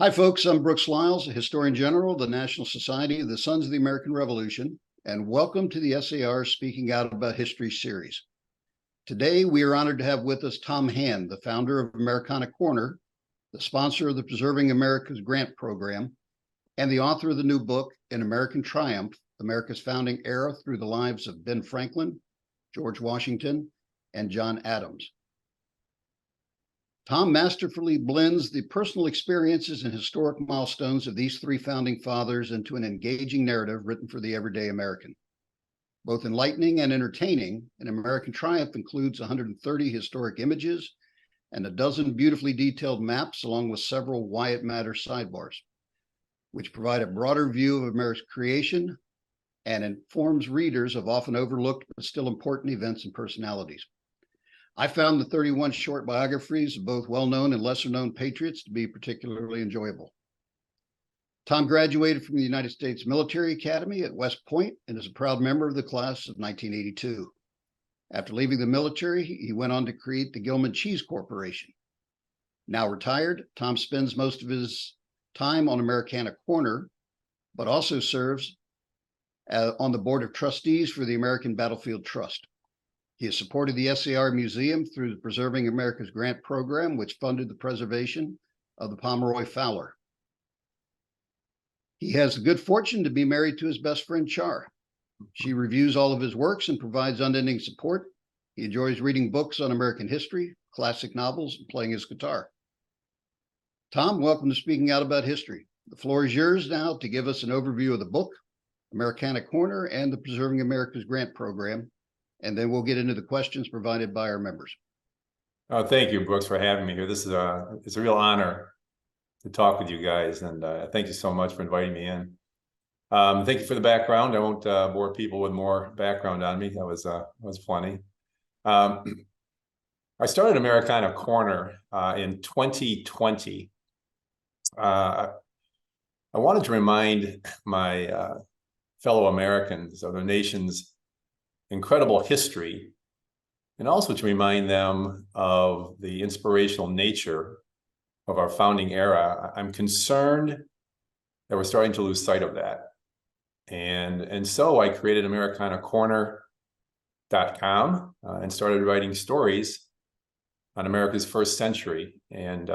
Hi, folks. I'm Brooks Lyles, a historian general of the National Society of the Sons of the American Revolution, and welcome to the SAR Speaking Out About History series. Today, we are honored to have with us Tom Hand, the founder of Americana Corner, the sponsor of the Preserving America's Grant Program, and the author of the new book, An American Triumph, America's Founding Era Through the Lives of Ben Franklin, George Washington, and John Adams. Tom masterfully blends the personal experiences and historic milestones of these three founding fathers into an engaging narrative written for the everyday American. Both enlightening and entertaining, An American Triumph includes 130 historic images and a dozen beautifully detailed maps, along with several Why It Matters sidebars, which provide a broader view of America's creation and informs readers of often overlooked but still important events and personalities. I found the 31 short biographies of both well-known and lesser-known patriots to be particularly enjoyable. Tom graduated from the United States Military Academy at West Point and is a proud member of the class of 1982. After leaving the military, he went on to create the Gilman Cheese Corporation. Now retired, Tom spends most of his time on Americana Corner, but also serves on the board of trustees for the American Battlefield Trust. He has supported the SAR Museum through the Preserving America's Grant Program, which funded the preservation of the Pomeroy Fowler. He has the good fortune to be married to his best friend, Char. She reviews all of his works and provides unending support. He enjoys reading books on American history, classic novels, and playing his guitar. Tom, welcome to Speaking Out About History. The floor is yours now to give us an overview of the book, Americana Corner, and the Preserving America's Grant Program. And then we'll get into the questions provided by our members. Oh, thank you, Brooks, for having me here. This is it's a real honor to talk with you guys, and thank you so much for inviting me in. Thank you for the background. I won't bore people with more background on me. That was plenty. I started Americana Corner in 2020. I wanted to remind my fellow Americans of the nation's incredible history, and also to remind them of the inspirational nature of our founding era. I'm concerned that we're starting to lose sight of that. And so I created AmericanaCorner.com and started writing stories on America's first century. And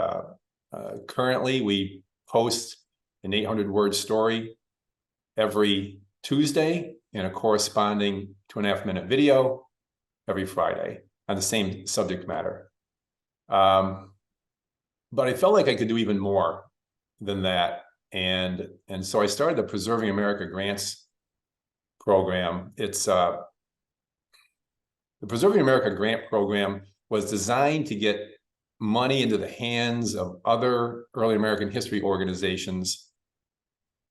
currently we post an 800-word story every Tuesday and a corresponding 2.5-minute video every Friday on the same subject matter. But I felt like I could do even more than that. And so I started the Preserving America Grants Program. It's the Preserving America Grant Program was designed to get money into the hands of other early American history organizations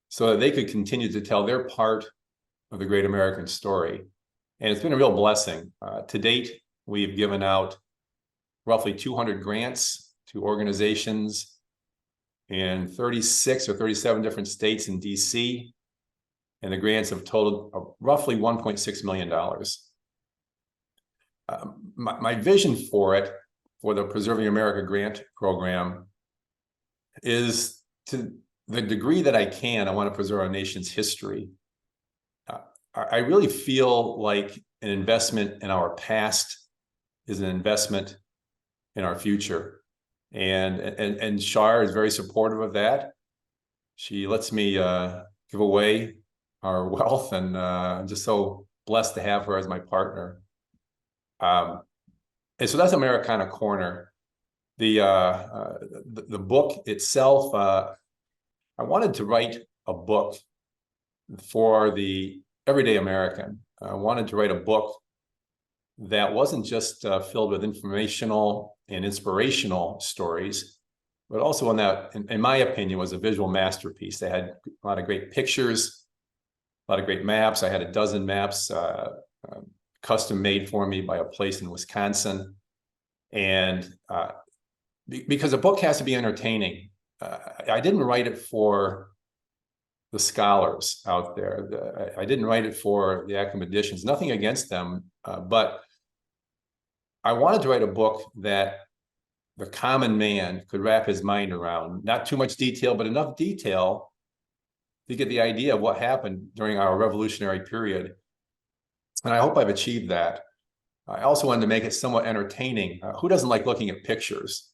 so that they could continue to tell their part of the great American story. And it's been a real blessing. To date, we've given out roughly 200 grants to organizations in 36 or 37 different states in DC, and the grants have totaled roughly $1.6 million. My vision for it, for the Preserving America Grant Program, is to the degree that I can, I want to preserve our nation's history. I really feel like an investment in our past is an investment in our future. And Char is very supportive of that. She lets me give away our wealth, and I'm just so blessed to have her as my partner. And so that's Americana Corner. The book itself, I wanted to write a book for the everyday American. I wanted to write a book that wasn't just filled with informational and inspirational stories, but also one that, in my opinion, was a visual masterpiece. They had a lot of great pictures, a lot of great maps. I had a dozen maps custom made for me by a place in Wisconsin. And because a book has to be entertaining, I didn't write it for the scholars out there. I didn't write it for the academicians, nothing against them, but I wanted to write a book that the common man could wrap his mind around. Not too much detail, but enough detail to get the idea of what happened during our revolutionary period. And I hope I've achieved that. I also wanted to make it somewhat entertaining. Who doesn't like looking at pictures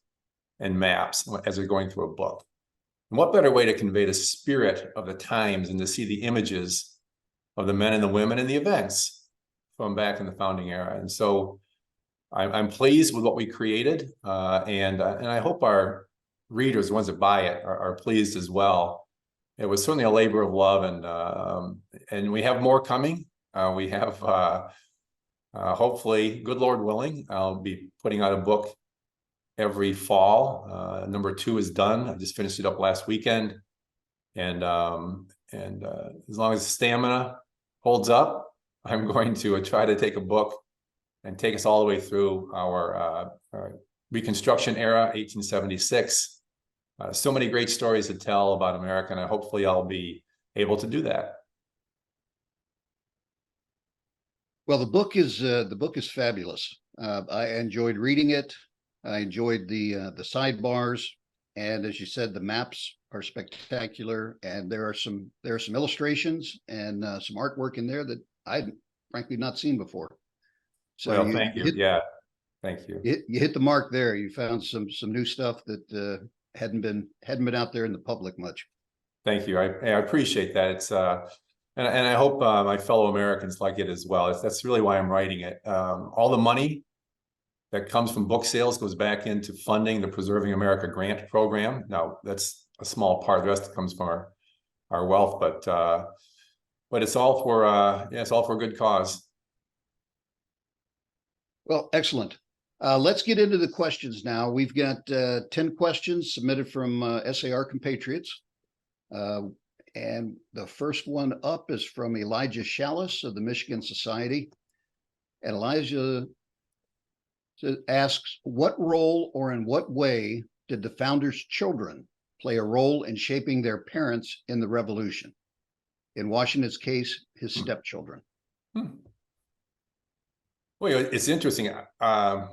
and maps as they're going through a book? And what better way to convey the spirit of the times and to see the images of the men and the women and the events from back in the founding era. And so I'm pleased with what we created, and I hope our readers, the ones that buy it, are pleased as well. It was certainly a labor of love, and we have more coming. We have hopefully, good Lord willing, I'll be putting out a book every fall. Number 2 is done. I just finished it up last weekend, and as long as stamina holds up, I'm going to try to take a book and take us all the way through our Reconstruction era, 1876. So many great stories to tell about America, and hopefully I'll be able to do that. Well, the book is fabulous. I enjoyed reading it. I enjoyed the sidebars, and as you said, the maps are spectacular, and there are some illustrations and some artwork in there that I'd frankly not seen before. So well, thank you. Yeah, thank you. You hit the mark there. You found some new stuff that hadn't been out there in the public much. Thank you. I appreciate that. It's and I hope my fellow Americans like it as well. That's really why I'm writing it. All the money that comes from book sales goes back into funding the Preserving America grant program. Now that's a small part. The rest comes from our wealth, but it's all for it's all for a good cause. Well, excellent. Let's get into the questions now. We've got 10 questions submitted from SAR compatriots. And the first one up is from Elijah Shallis of the Michigan Society. And Elijah asks, what role or in what way did the founders' children play a role in shaping their parents in the revolution? In Washington's case, his stepchildren. Well, it's interesting. Right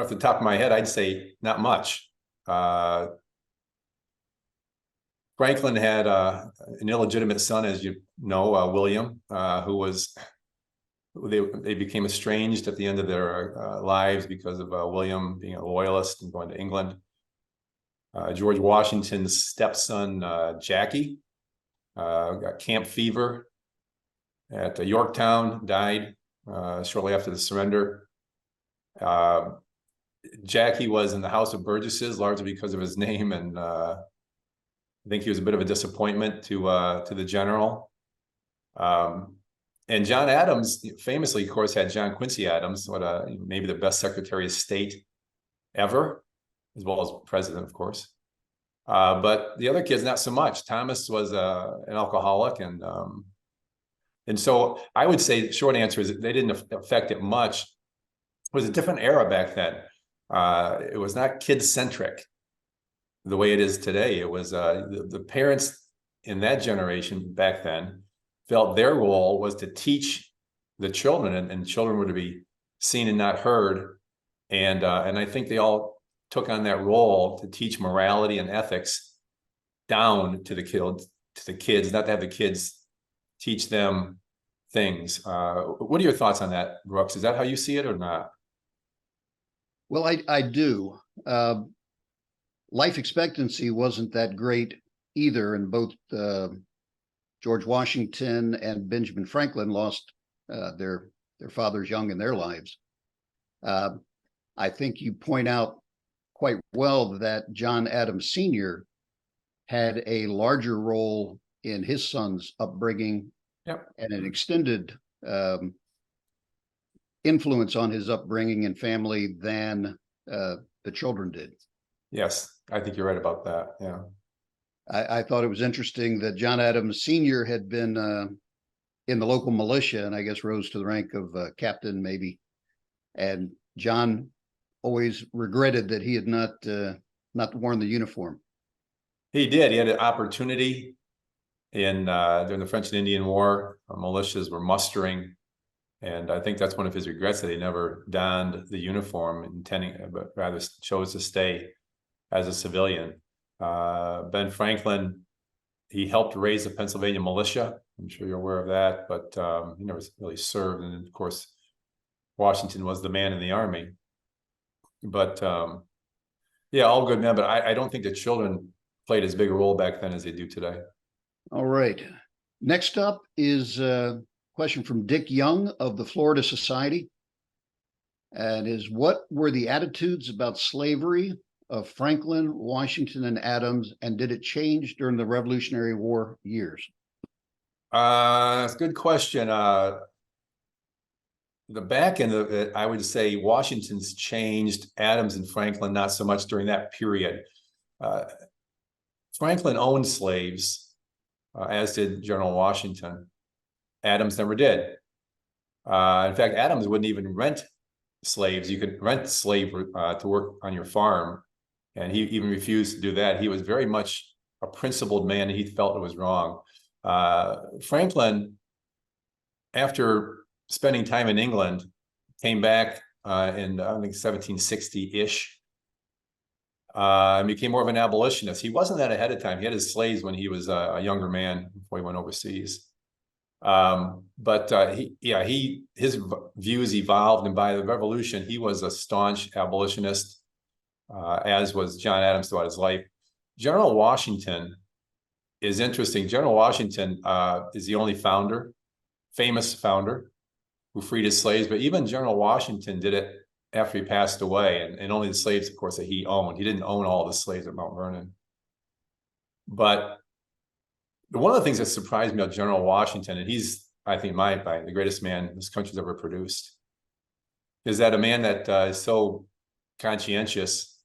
off the top of my head, I'd say not much. Franklin had an illegitimate son, as you know, William, they became estranged at the end of their lives because of William being a loyalist and going to England. George Washington's stepson, Jackie, got camp fever at Yorktown, died shortly after the surrender. Jackie was in the House of Burgesses largely because of his name, and I think he was a bit of a disappointment to the general. And John Adams famously, of course, had John Quincy Adams, maybe the best Secretary of State ever, as well as president, of course. But the other kids, not so much. Thomas was an alcoholic, and so I would say the short answer is that they didn't affect it much. It was a different era back then. It was not kid-centric the way it is today. It was the parents in that generation back then felt their role was to teach the children, and children were to be seen and not heard. And I think they all took on that role to teach morality and ethics down to the kids, not to have the kids teach them things. What are your thoughts on that, Brooks? Is that how you see it or not? Well, I do. Life expectancy wasn't that great either, and both George Washington and Benjamin Franklin lost their fathers young in their lives. I think you point out quite well that John Adams Sr. had a larger role in his son's upbringing. Yep. And an extended influence on his upbringing and family than the children did. Yes, I think you're right about that. Yeah. I thought it was interesting that John Adams Sr. had been in the local militia, and I guess rose to the rank of captain maybe. And John always regretted that he had not worn the uniform. He did. He had an opportunity during the French and Indian War. Militias were mustering And I think that's one of his regrets, that he never donned the uniform intending, but rather chose to stay as a civilian. Ben Franklin, he helped raise the Pennsylvania militia. I'm sure you're aware of that, but he never really served. And of course, Washington was the man in the army. But yeah, all good men. But I don't think the children played as big a role back then as they do today. All right. Next up is a question from Dick Young of the Florida Society. And is, what were the attitudes about slavery of Franklin, Washington, and Adams, and did it change during the Revolutionary War years? It's a good question. The back end of it, I would say Washington's changed, Adams and Franklin not so much during that period. Franklin owned slaves, as did General Washington. Adams never did. In fact, Adams wouldn't even rent slaves. You could rent slave to work on your farm, and he even refused to do that. He was very much a principled man, and he felt it was wrong. Franklin, after spending time in England, came back in, I think, 1760-ish, and became more of an abolitionist. He wasn't that ahead of time. He had his slaves when he was a younger man before he went overseas. But his views evolved, and by the Revolution, he was a staunch abolitionist, as was John Adams throughout his life. General Washington is interesting. General Washington is the only famous founder, who freed his slaves, but even General Washington did it after he passed away, and only the slaves, of course, that he owned. He didn't own all the slaves at Mount Vernon. But one of the things that surprised me about General Washington, and he's, I think, the greatest man this country's ever produced, is that a man that is so conscientious,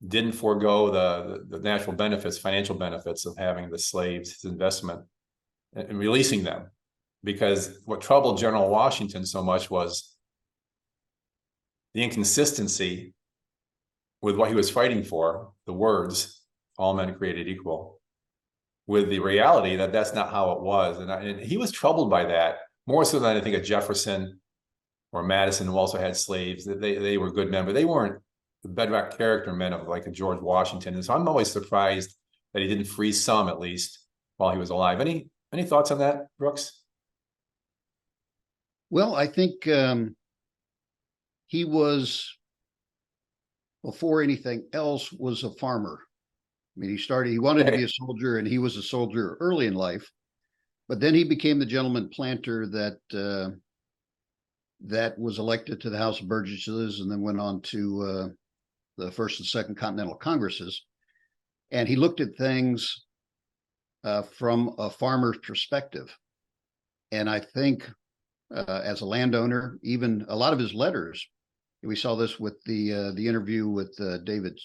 didn't forego the natural benefits, financial benefits of having the slaves, his investment, and releasing them. Because what troubled General Washington so much was the inconsistency with what he was fighting for, the words, all men created equal, with the reality that that's not how it was. And he was troubled by that, more so than I think a Jefferson or Madison, who also had slaves. They were good men, but they weren't the bedrock character men of like a George Washington. And so I'm always surprised that he didn't free some, at least, while he was alive. Any thoughts on that, Brooks? Well, I think he was, before anything else, was a farmer. I mean, he wanted to be a soldier, and he was a soldier early in life, but then he became the gentleman planter that was elected to the House of Burgesses, and then went on to the First and Second Continental Congresses. And he looked at things from a farmer's perspective. And I think as a landowner, even a lot of his letters, we saw this with the interview with David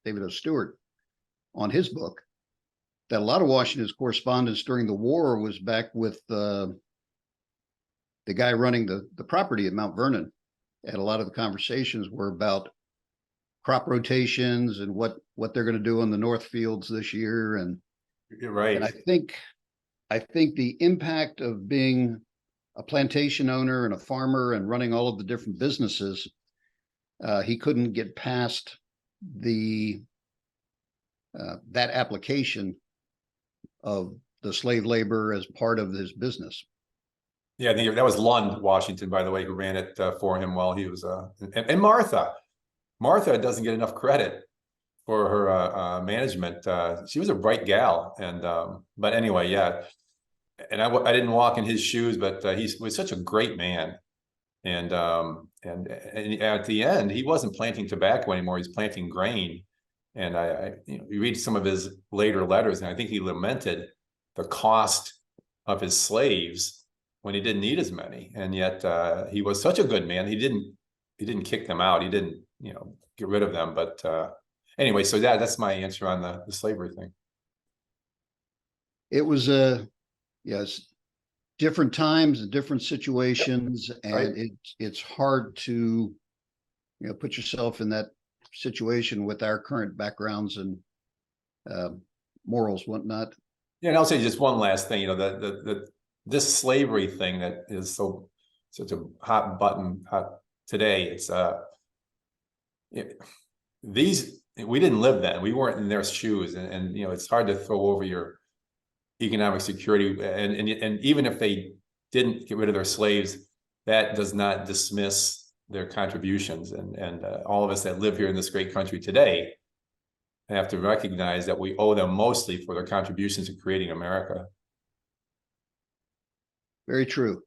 O. Stewart on his book, that a lot of Washington's correspondence during the war was back with the guy running the property at Mount Vernon. And a lot of the conversations were about crop rotations and what they're going to do on the North Fields this year. And you're right. And I think the impact of being a plantation owner and a farmer and running all of the different businesses, he couldn't get past that application of the slave labor as part of his business. Yeah, I think that was Lund, Washington, by the way, who ran it for him while he was and Martha. Martha doesn't get enough credit for her management. She was a bright gal, and but anyway, yeah. And I didn't walk in his shoes, but he was such a great man. And at the end, he wasn't planting tobacco anymore; he's planting grain. And you read some of his later letters, and I think he lamented the cost of his slaves when he didn't need as many. And yet he was such a good man. He didn't kick them out. He didn't, get rid of them. But anyway, so that's my answer on the slavery thing. It was yes, different times and different situations, and right. It's hard to put yourself in that situation with our current backgrounds and morals, whatnot. Yeah, and I'll say just one last thing. This slavery thing that is so such a hot button today. It's we didn't live then. We weren't in their shoes, and you know, it's hard to throw over your economic security. And even if they didn't get rid of their slaves, that does not dismiss their contributions. And all of us that live here in this great country today have to recognize that we owe them mostly for their contributions to creating America. Very true.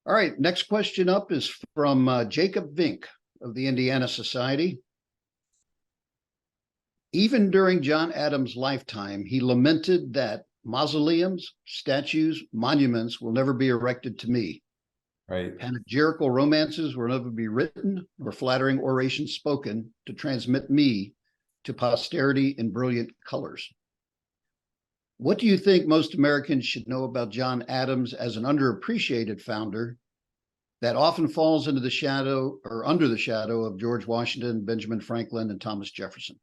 All right, next question up is from Jacob Vink of the Indiana Society. Even during John Adams' lifetime, he lamented that mausoleums, statues, monuments will never be erected to me. Right. Panegyrical romances will never be written, or flattering orations spoken to transmit me to posterity in brilliant colors. What do you think most Americans should know about John Adams as an underappreciated founder that often falls into the shadow or under the shadow of George Washington, Benjamin Franklin, and Thomas Jefferson?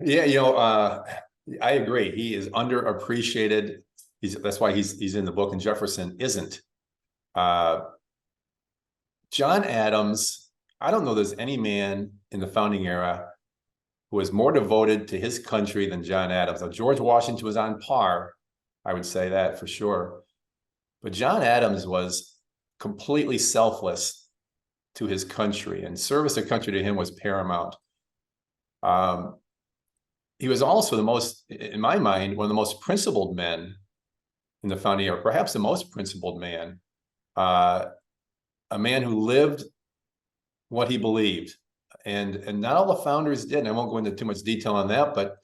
Yeah, you know, I agree. He is underappreciated. That's why he's in the book, and Jefferson isn't. John Adams, I don't know there's any man in the founding era who was more devoted to his country than John Adams. Now, George Washington was on par, I would say that for sure. But John Adams was completely selfless to his country, and service to country to him was paramount. He was also the most, in my mind, one of the most principled men in the founding era, perhaps the most principled man, a man who lived what he believed. And not all the founders did. And I won't go into too much detail on that, but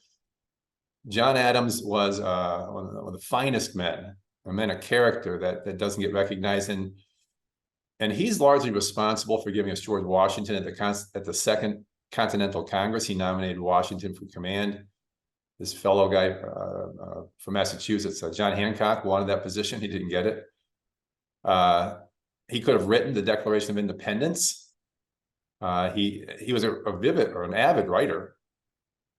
John Adams was one of the finest men, a man of character that doesn't get recognized. And he's largely responsible for giving us George Washington at the Second Continental Congress. He nominated Washington for command. This fellow guy from Massachusetts, John Hancock, wanted that position. He didn't get it. He could have written the Declaration of Independence. He was an avid writer,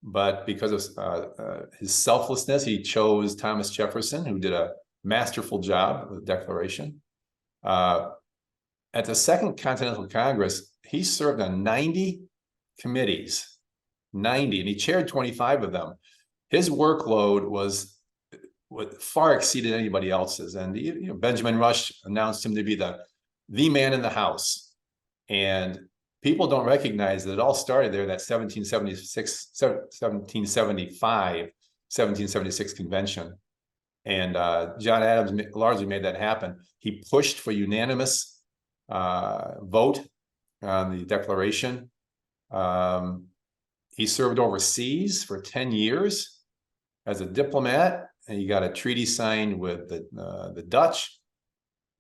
but because of his selflessness, he chose Thomas Jefferson, who did a masterful job with the Declaration. At the Second Continental Congress, he served on 90 committees, 90, and he chaired 25 of them. His workload was far exceeded anybody else's. And Benjamin Rush announced him to be the man in the house. And people don't recognize that it all started there, that 1776 convention. And John Adams largely made that happen. He pushed for unanimous vote on the Declaration. He served overseas for 10 years as a diplomat, and he got a treaty signed with the Dutch.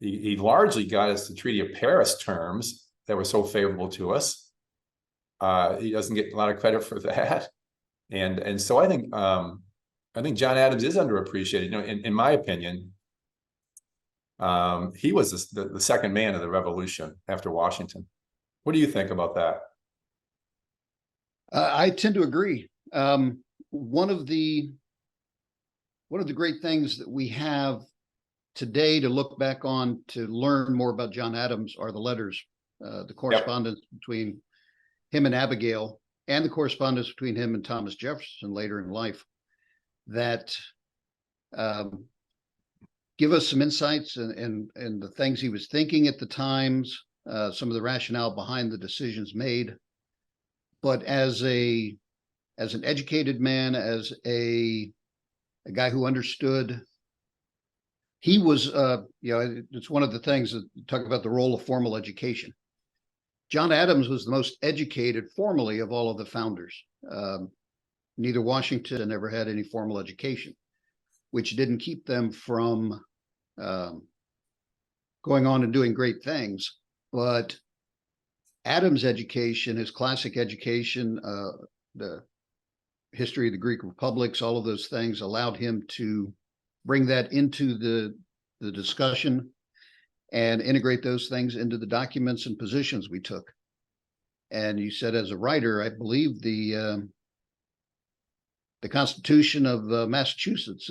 He largely got us the Treaty of Paris terms that were so favorable to us. He doesn't get a lot of credit for that. And so I think John Adams is underappreciated. In my opinion, he was the second man of the Revolution after Washington. What do you think about that? I tend to agree. One of the great things that we have today to look back on to learn more about John Adams are the letters, the correspondence between him and Abigail, and the correspondence between him and Thomas Jefferson later in life, that give us some insights and the things he was thinking at the times, some of the rationale behind the decisions made. But as an educated man, as a guy who understood, he was, it's one of the things that talk about the role of formal education. John Adams was the most educated formally of all of the founders. Neither Washington ever had any formal education, which didn't keep them from going on and doing great things. But Adams' education, his classic education, the history of the Greek republics, all of those things allowed him to bring that into the discussion and integrate those things into the documents and positions we took. And you said, as a writer, I believe the Constitution of Massachusetts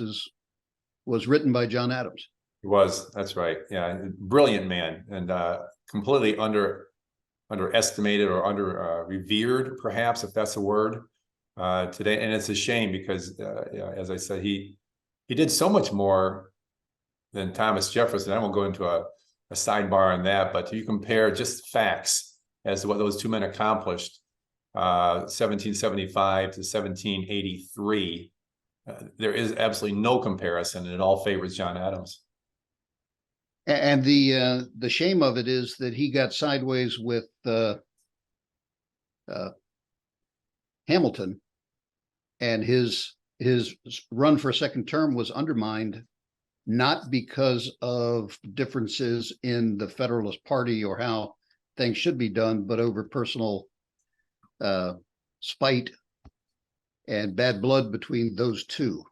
was written by John Adams. He was, that's right. Yeah, brilliant man, and completely underestimated or under revered, perhaps, if that's a word, today. And it's a shame because, yeah, as I said, he did so much more than Thomas Jefferson. I won't go into a sidebar on that, but you compare just facts as to what those two men accomplished, 1775 to 1783. There is absolutely no comparison, and it all favors John Adams. And the shame of it is that he got sideways with Hamilton, and his run for a second term was undermined, not because of differences in the Federalist Party or how things should be done, but over personal spite and bad blood between those two.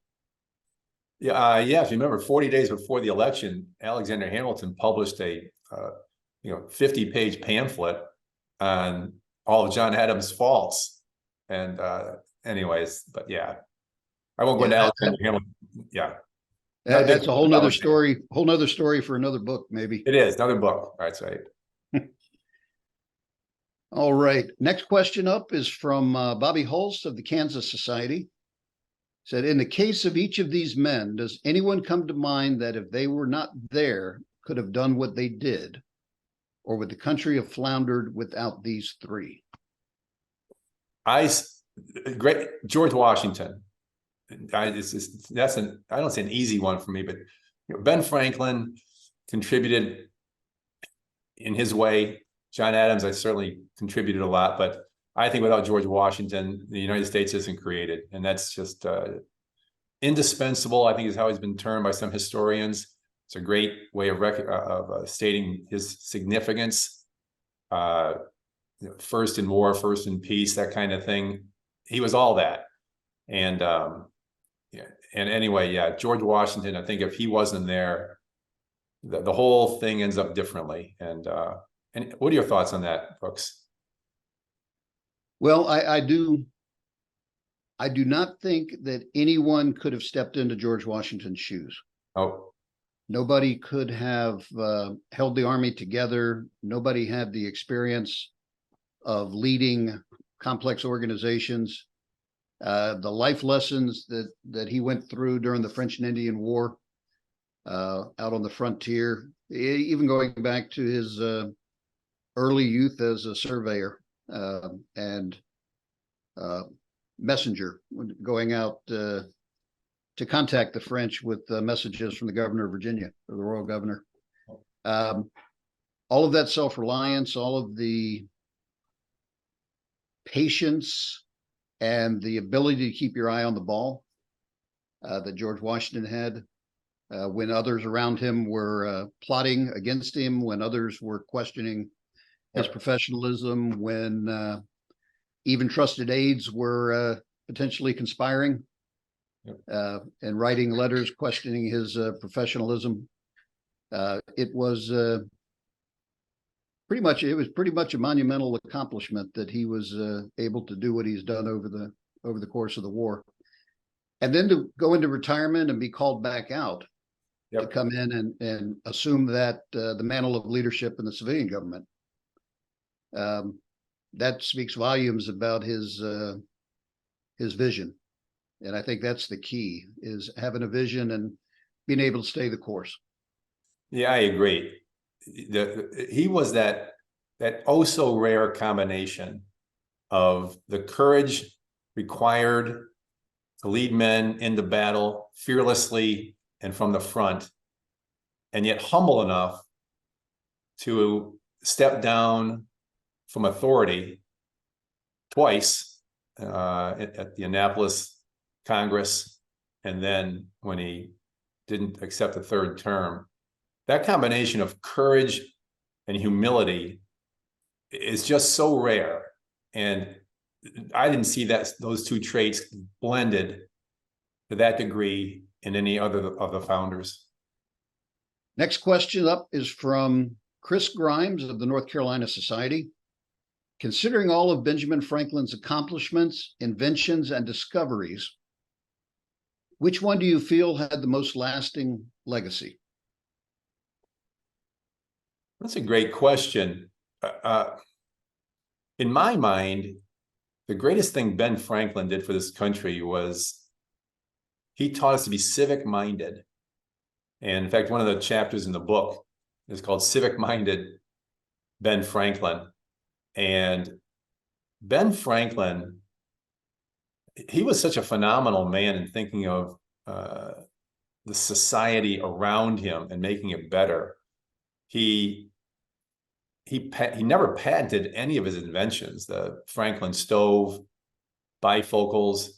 Yeah, if you remember, 40 days before the election, Alexander Hamilton published a 50-page pamphlet on all of John Adams' faults. And anyways, but yeah, I won't go into Alexander Hamilton. Yeah, that's a whole nother story. Whole nother story for another book, maybe. It is another book. That's right. All right. Next question up is from Bobby Hulse of the Kansas Society. Said, in the case of each of these men, does anyone come to mind that if they were not there, could have done what they did? Or would the country have floundered without these three? Great George Washington. I don't say an easy one for me, but Ben Franklin contributed in his way. John Adams, I certainly contributed a lot, but I think without George Washington, the United States isn't created, and that's just indispensable, I think, is how he's been termed by some historians. It's a great way of stating his significance. First in war, first in peace, that kind of thing. He was all that, and anyway, yeah, George Washington. I think if he wasn't there, the whole thing ends up differently. And what are your thoughts on that, Brooks? Well, I do not think that anyone could have stepped into George Washington's shoes. Oh, nobody could have held the army together. Nobody had the experience of leading complex organizations. The life lessons that he went through during the French and Indian War, out on the frontier, even going back to his early youth as a surveyor and messenger, going out to contact the French with messages from the governor of Virginia, or the royal governor. All of that self-reliance, all of the patience and the ability to keep your eye on the ball that George Washington had when others around him were plotting against him, when others were questioning his professionalism, when even trusted aides were potentially conspiring and writing letters questioning his professionalism. It was pretty much a monumental accomplishment that he was able to do what he's done over the course of the war, and then to go into retirement and be called back out to come in and assume that the mantle of leadership in the civilian government. That speaks volumes about his vision, and I think that's the key, is having a vision and being able to stay the course. Yeah, I agree. He was that oh so rare combination of the courage required to lead men into battle fearlessly and from the front, and yet humble enough to step down from authority twice at the Annapolis Congress, and then when he didn't accept a third term. That combination of courage and humility is just so rare, and I didn't see those two traits blended to that degree in any other of the founders. Next question up is from Chris Grimes of the North Carolina Society. Considering all of Benjamin Franklin's accomplishments, inventions, and discoveries, which one do you feel had the most lasting legacy? That's a great question. In my mind, the greatest thing Ben Franklin did for this country was he taught us to be civic minded. And in fact, one of the chapters in the book is called Civic Minded Ben Franklin. And Ben Franklin, he was such a phenomenal man in thinking of the society around him and making it better. He never patented any of his inventions, the Franklin stove, bifocals,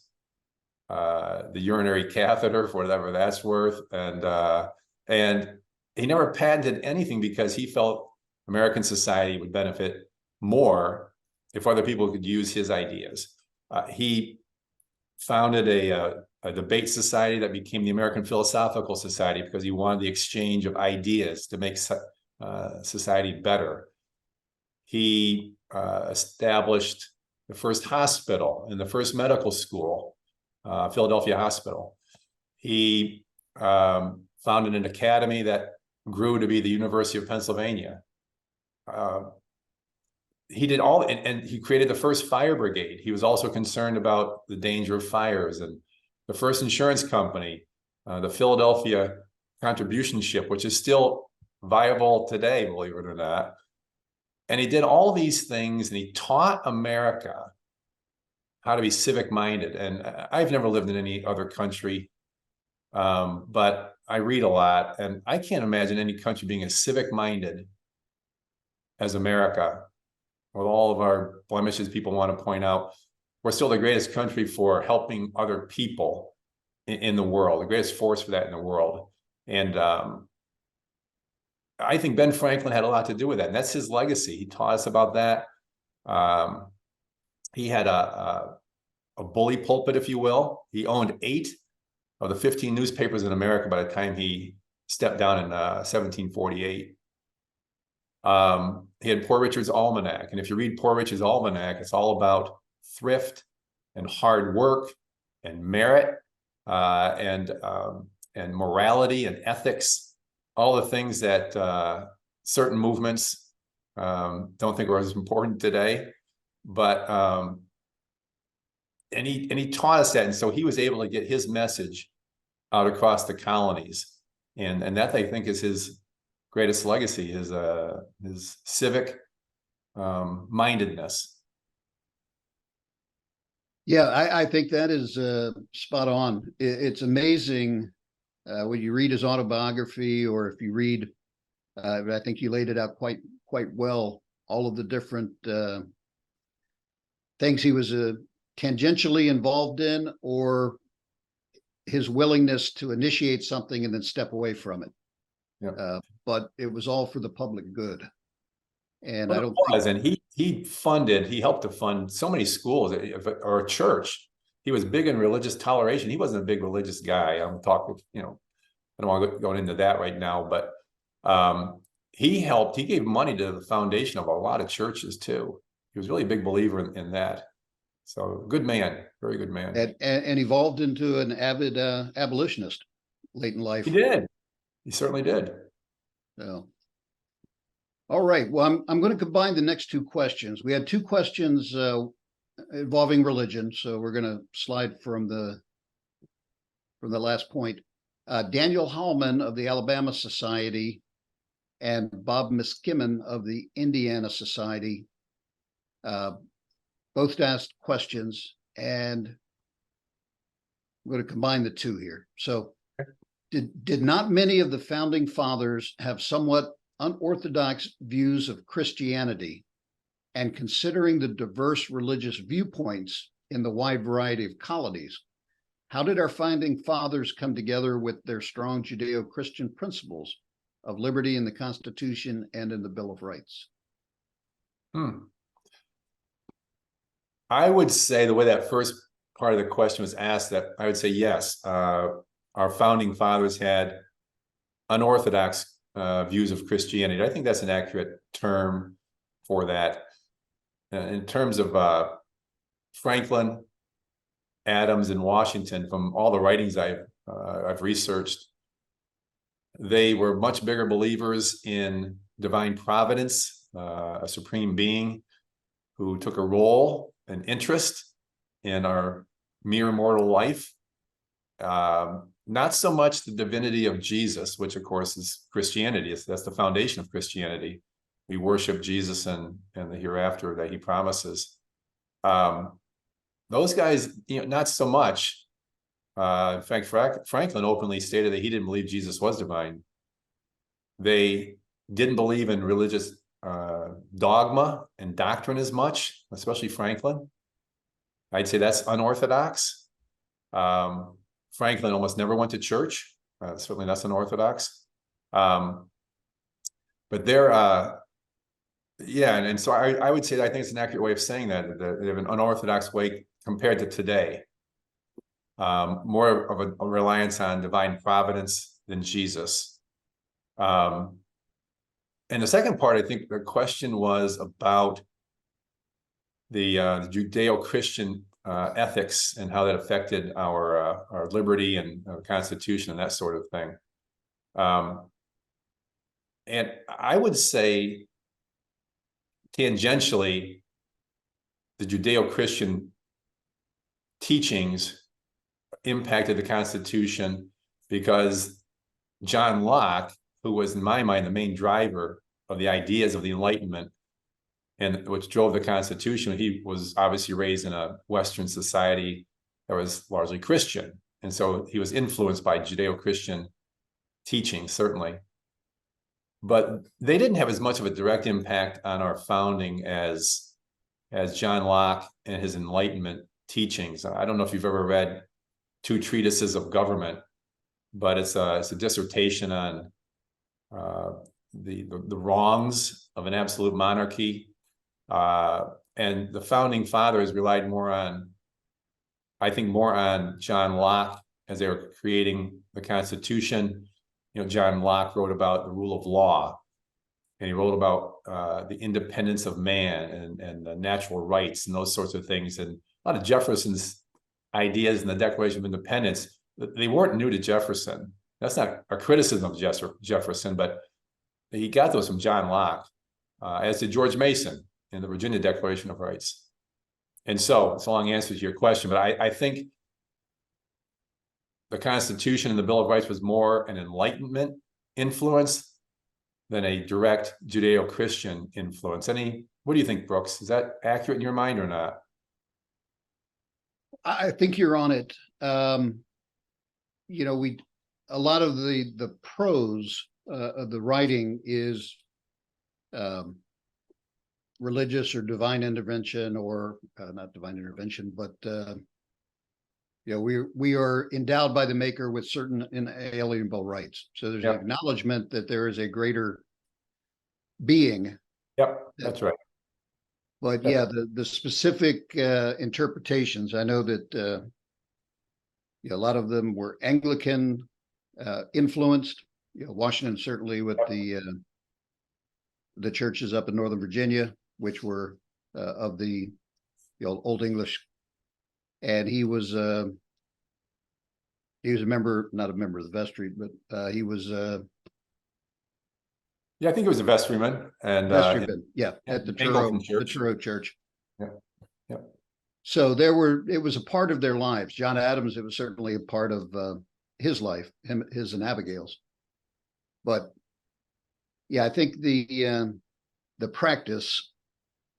the urinary catheter, for whatever that's worth, and he never patented anything because he felt American society would benefit more if other people could use his ideas. He founded a debate society that became the American Philosophical Society because he wanted the exchange of ideas to make society better. He established the first hospital and the first medical school, Philadelphia Hospital. He founded an academy that grew to be the University of Pennsylvania. He did all, and he created the first fire brigade. He was also concerned about the danger of fires, and the first insurance company, the Philadelphia Contribution Ship, which is still viable today, believe it or not. And he did all these things, and he taught America how to be civic minded. And I've never lived in any other country, but I read a lot, and I can't imagine any country being as civic minded as America. With all of our blemishes people want to point out, we're still the greatest country for helping other people in the world, the greatest force for that in the world. And I think Ben Franklin had a lot to do with that. And that's his legacy. He taught us about that. He had a bully pulpit, if you will. He owned 8 of the 15 newspapers in America by the time he stepped down in 1748. He had Poor Richard's Almanac. And if you read Poor Richard's Almanac, it's all about thrift and hard work and merit and morality and ethics, all the things that certain movements don't think are as important today. But and he taught us that, and so he was able to get his message out across the colonies, and that, I think, is his greatest legacy, his civic mindedness. Yeah, I think that is spot on. It's amazing when you read his autobiography, or if you read, I think you laid it out quite well, all of the different things he was tangentially involved in, or his willingness to initiate something and then step away from it. Yeah. But it was all for the public good. And Well, I don't think, and he helped to fund so many schools or a church. He was big in religious toleration. He wasn't a big religious guy. I'm talking, I don't want to go into that right now, but he gave money to the foundation of a lot of churches too. He was really a big believer in that. So good man, very good man. And evolved into an avid abolitionist late in life. He did. He certainly did. So, all right. Well, I'm going to combine the next 2 questions. We had 2 questions involving religion, so we're going to slide from the last point. Daniel Hallman of the Alabama Society and Bob Miskimen of the Indiana Society both asked questions, and I'm going to combine the 2 here. So, did not many of the founding fathers have somewhat unorthodox views of Christianity? And considering the diverse religious viewpoints in the wide variety of colonies, how did our founding fathers come together with their strong Judeo-Christian principles of liberty in the Constitution and in the Bill of Rights? I would say, the way that first part of the question was asked, that I would say yes. Our founding fathers had unorthodox views of Christianity. I think that's an accurate term for that. In terms of Franklin, Adams, and Washington, from all the writings I've researched, they were much bigger believers in divine providence, a supreme being who took a role, an interest in our mere mortal life. Not so much the divinity of Jesus, which of course is Christianity. That's the foundation of Christianity. We worship Jesus and the hereafter that he promises. Those guys, not so much. In fact, Franklin openly stated that he didn't believe Jesus was divine. They didn't believe in religious dogma and doctrine as much, especially Franklin. I'd say that's unorthodox. Franklin almost never went to church. Certainly that's unorthodox. But they're, and so I would say, I think it's an accurate way of saying that they have an unorthodox way compared to today. More of a reliance on divine providence than Jesus. And the second part, I think the question was about the Judeo-Christian ethics and how that affected our liberty and Constitution and that sort of thing. And I would say tangentially, the Judeo-Christian teachings impacted the Constitution because John Locke, who was in my mind the main driver of the ideas of the Enlightenment and which drove the Constitution, he was obviously raised in a Western society that was largely Christian. And so he was influenced by Judeo-Christian teaching, certainly. But they didn't have as much of a direct impact on our founding as John Locke and his Enlightenment teachings. I don't know if you've ever read Two Treatises of Government, but it's a dissertation on the wrongs of an absolute monarchy. And the founding fathers relied more on John Locke as they were creating the Constitution. John Locke wrote about the rule of law, and he wrote about the independence of man and the natural rights and those sorts of things. And a lot of Jefferson's ideas in the Declaration of Independence, they weren't new to Jefferson. That's not a criticism of Jefferson, but he got those from John Locke, as did George Mason in the Virginia Declaration of Rights. And so it's a long answer to your question, but I think the Constitution and the Bill of Rights was more an Enlightenment influence than a direct Judeo-Christian influence. What do you think, Brooks? Is that accurate in your mind or not? I think you're on it. A lot of the prose of the writing is religious or divine intervention, or not divine intervention, but we are endowed by the Maker with certain inalienable rights. So there's an acknowledgement that there is a greater being. Yep, that's right. But the specific interpretations, I know that a lot of them were Anglican influenced. Washington certainly with the churches up in Northern Virginia, which were of the Old English, and he was a member, not a member of the vestry, but he was. I think he was a vestryman, and vestryman, at the Truro Church. Yeah. So it was a part of their lives. John Adams, it was certainly a part of his life, his and Abigail's. But I think the practice,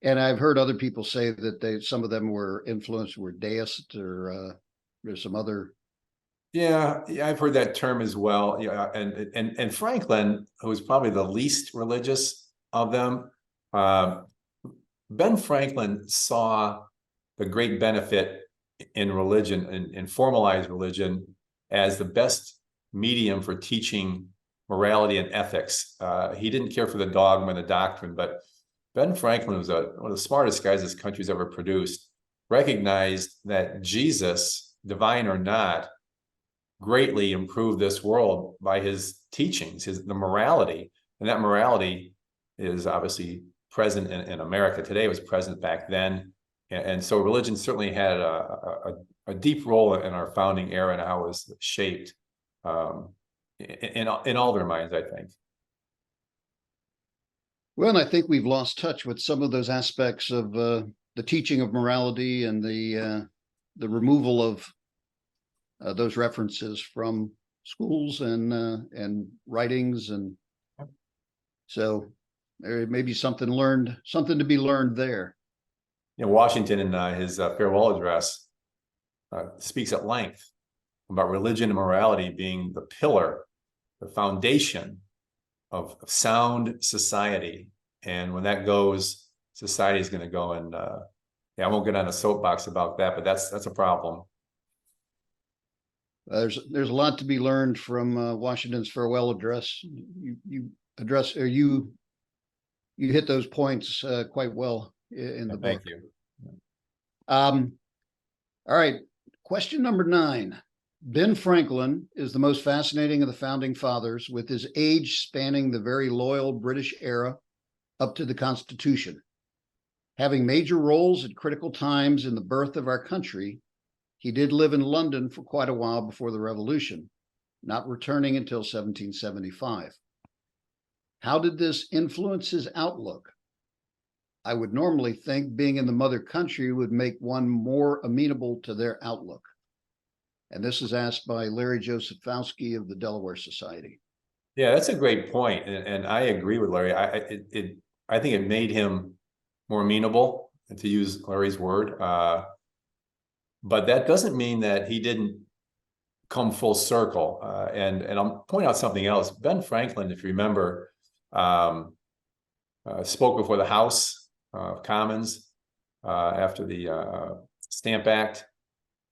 and I've heard other people say that some of them were influenced, were deists, or there's some other. Yeah, I've heard that term as well. Yeah, and Franklin, who was probably the least religious of them, Ben Franklin saw the great benefit in religion, in formalized religion, as the best medium for teaching morality and ethics. He didn't care for the dogma and the doctrine, but Ben Franklin was one of the smartest guys this country's ever produced, recognized that Jesus, divine or not, greatly improved this world by his teachings, the morality. And that morality is obviously present in America today. It was present back then. And so religion certainly had a deep role in our founding era and how it was shaped in all their minds, I think. Well, and I think we've lost touch with some of those aspects of the teaching of morality and the removal of those references from schools and writings, and so there may be something to be learned there. You know, Washington in his farewell address speaks at length about religion and morality being the pillar, the foundation of sound society. And when that goes, society is going to go. And yeah, I won't get on a soapbox about that, but that's a problem. There's a lot to be learned from Washington's farewell address. You address, or you hit those points quite well in the book. Thank you. All right, question number 9. Ben Franklin is the most fascinating of the founding fathers, with his age spanning the very loyal British era up to the Constitution. Having major roles at critical times in the birth of our country, he did live in London for quite a while before the Revolution, not returning until 1775. How did this influence his outlook? I would normally think being in the mother country would make one more amenable to their outlook. And this is asked by Larry Joseph Fauske of the Delaware Society. Yeah, that's a great point, and I agree with Larry. I think it made him more amenable, to use Larry's word. But that doesn't mean that he didn't come full circle. And I'll point out something else. Ben Franklin, if you remember, spoke before the House of Commons after the Stamp Act,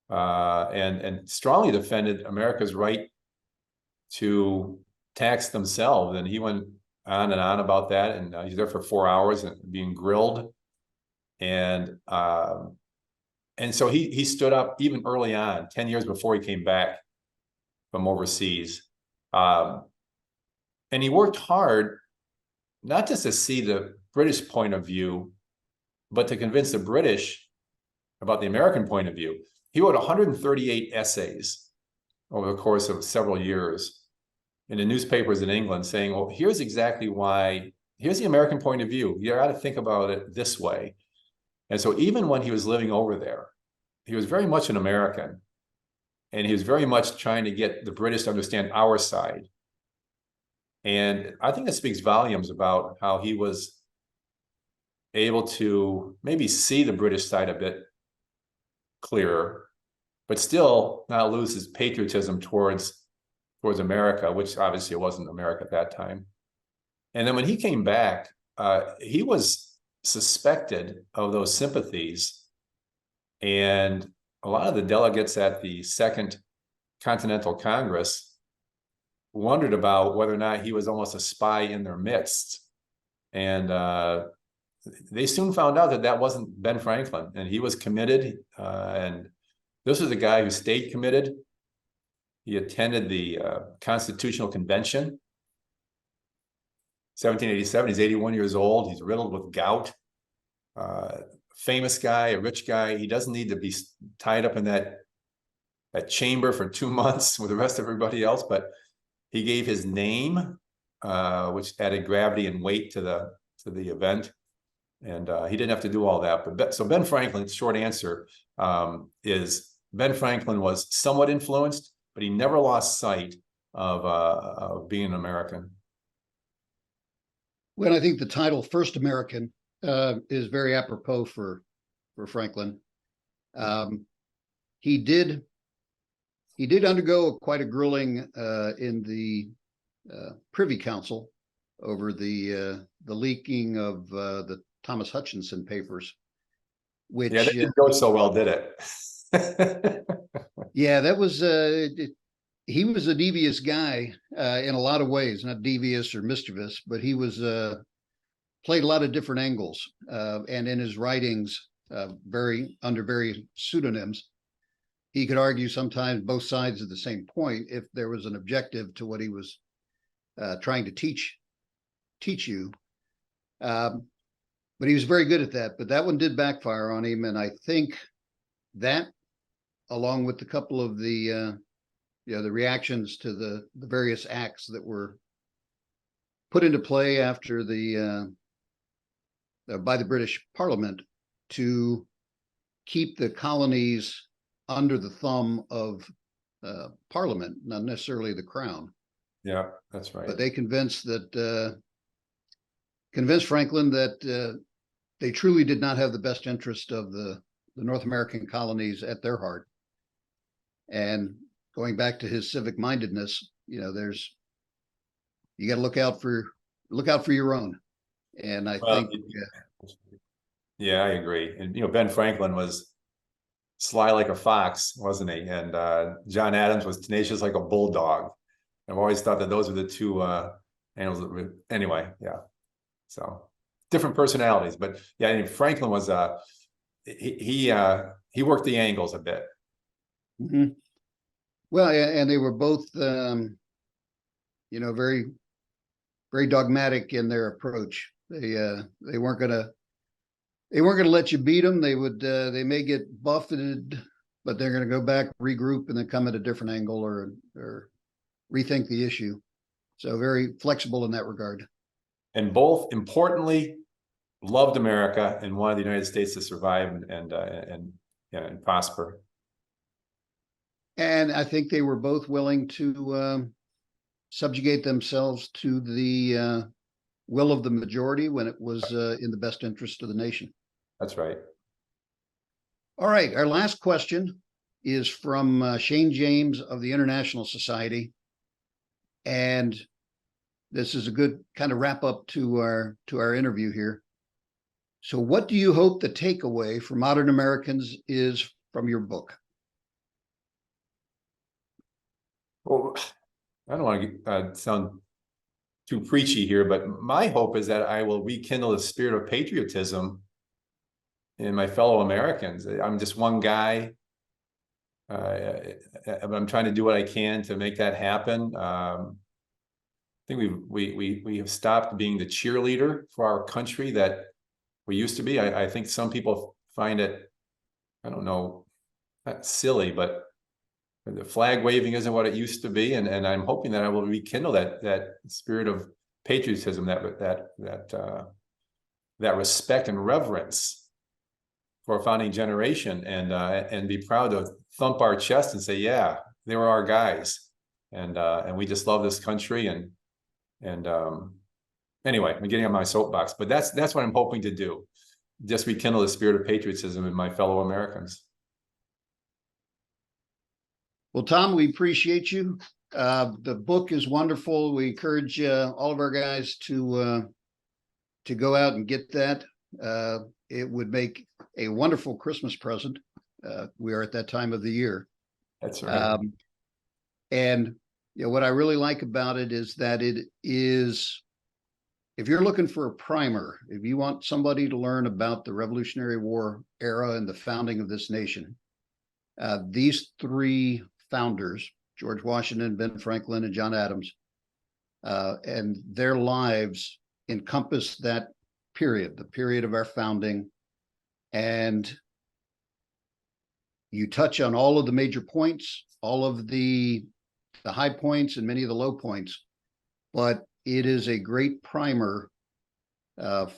and strongly defended America's right to tax themselves. And he went on and on about that. And he's there for 4 hours and being grilled. And so he stood up even early on, 10 years before he came back from overseas. And he worked hard, not just to see the British point of view, but to convince the British about the American point of view. He wrote 138 essays over the course of several years in the newspapers in England saying, well, here's exactly why, here's the American point of view. You got to think about it this way. And so even when he was living over there, he was very much an American, and he was very much trying to get the British to understand our side. And I think that speaks volumes about how he was able to maybe see the British side a bit clearer, but still not lose his patriotism towards America, which obviously it wasn't America at that time. And then when he came back, he was suspected of those sympathies. And a lot of the delegates at the Second Continental Congress wondered about whether or not he was almost a spy in their midst. And they soon found out that that wasn't Ben Franklin, and he was committed. And this was a guy who stayed committed. He attended the Constitutional Convention, 1787. He's 81 years old. He's riddled with gout. Famous guy, a rich guy. He doesn't need to be tied up in that chamber for 2 months with the rest of everybody else, but he gave his name, which added gravity and weight to the event. And he didn't have to do all that. But so Ben Franklin's short answer is Ben Franklin was somewhat influenced, but he never lost sight of being an American. Well, I think the title "First American" is very apropos for Franklin. He did undergo quite a grilling in the Privy Council over the leaking of the Thomas Hutchinson papers, which that didn't go so well, did it? Yeah, that was he was a devious guy in a lot of ways, not devious or mischievous, but he was played a lot of different angles, and in his writings, under various pseudonyms, he could argue sometimes both sides of the same point if there was an objective to what he was trying to teach you. But he was very good at that. But that one did backfire on him, and I think that, along with a couple of the reactions to the various acts that were put into play after the by the British Parliament to keep the colonies under the thumb of Parliament, not necessarily the Crown. Yeah, that's right. But they convinced Franklin that they truly did not have the best interest of the North American colonies at their heart. And going back to his civic mindedness, you got to look out for your own. And I think, yeah, I agree. And Ben Franklin was sly like a fox, wasn't he? And John Adams was tenacious like a bulldog. I've always thought that those were the two animals. Anyway, yeah. So different personalities, but yeah, I mean, Franklin was he worked the angles a bit. Mm-hmm. Well, and they were both very, very dogmatic in their approach. They weren't gonna let you beat them. They may get buffeted, but they're gonna go back, regroup, and then come at a different angle or rethink the issue. So very flexible in that regard. And both, importantly, loved America and wanted the United States to survive and prosper. And I think they were both willing to subjugate themselves to the will of the majority when it was in the best interest of the nation. That's right. All right. Our last question is from Shane James of the International Society. And this is a good kind of wrap up to our interview here. So what do you hope the takeaway for modern Americans is from your book? Well, I don't want to sound too preachy here, but my hope is that I will rekindle the spirit of patriotism in my fellow Americans. I'm just one guy. I'm trying to do what I can to make that happen. I think we have stopped being the cheerleader for our country that we used to be. I think some people find it, I don't know, not silly, but the flag waving isn't what it used to be, and I'm hoping that I will rekindle that spirit of patriotism, that respect and reverence for our founding generation, and be proud to thump our chest and say, yeah, they were our guys, and we just love this country. And anyway, I'm getting on my soapbox, but that's what I'm hoping to do. Just rekindle the spirit of patriotism in my fellow Americans. Well, Tom, we appreciate you. The book is wonderful. We encourage all of our guys to go out and get that. It would make a wonderful Christmas present. We are at that time of the year. That's right. And what I really like about it is that it is, if you're looking for a primer, if you want somebody to learn about the Revolutionary War era and the founding of this nation, these three founders, George Washington, Ben Franklin, and John Adams, and their lives encompass that period, the period of our founding. And you touch on all of the major points, all of the high points and many of the low points, but it is a great primer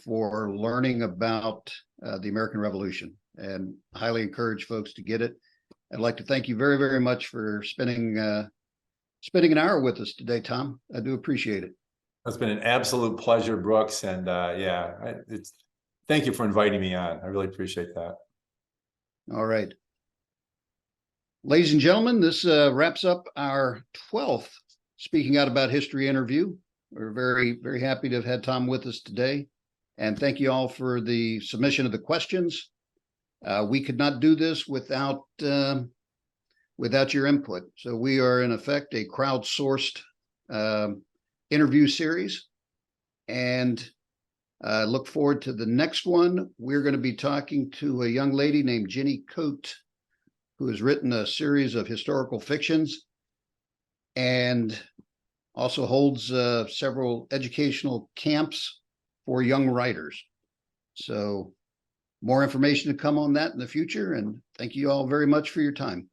for learning about the American Revolution, and I highly encourage folks to get it. I'd like to thank you very, very much for spending an hour with us today, Tom. I do appreciate it. It's been an absolute pleasure, Brooks. And thank you for inviting me on. I really appreciate that. All right. Ladies and gentlemen, this wraps up our 12th Speaking Out About History interview. We're very, very happy to have had Tom with us today. And thank you all for the submission of the questions. We could not do this without your input. So we are in effect a crowdsourced interview series, and look forward to the next one. We're going to be talking to a young lady named Jenny Coate, who has written a series of historical fictions and also holds several educational camps for young writers. So more information to come on that in the future. And thank you all very much for your time.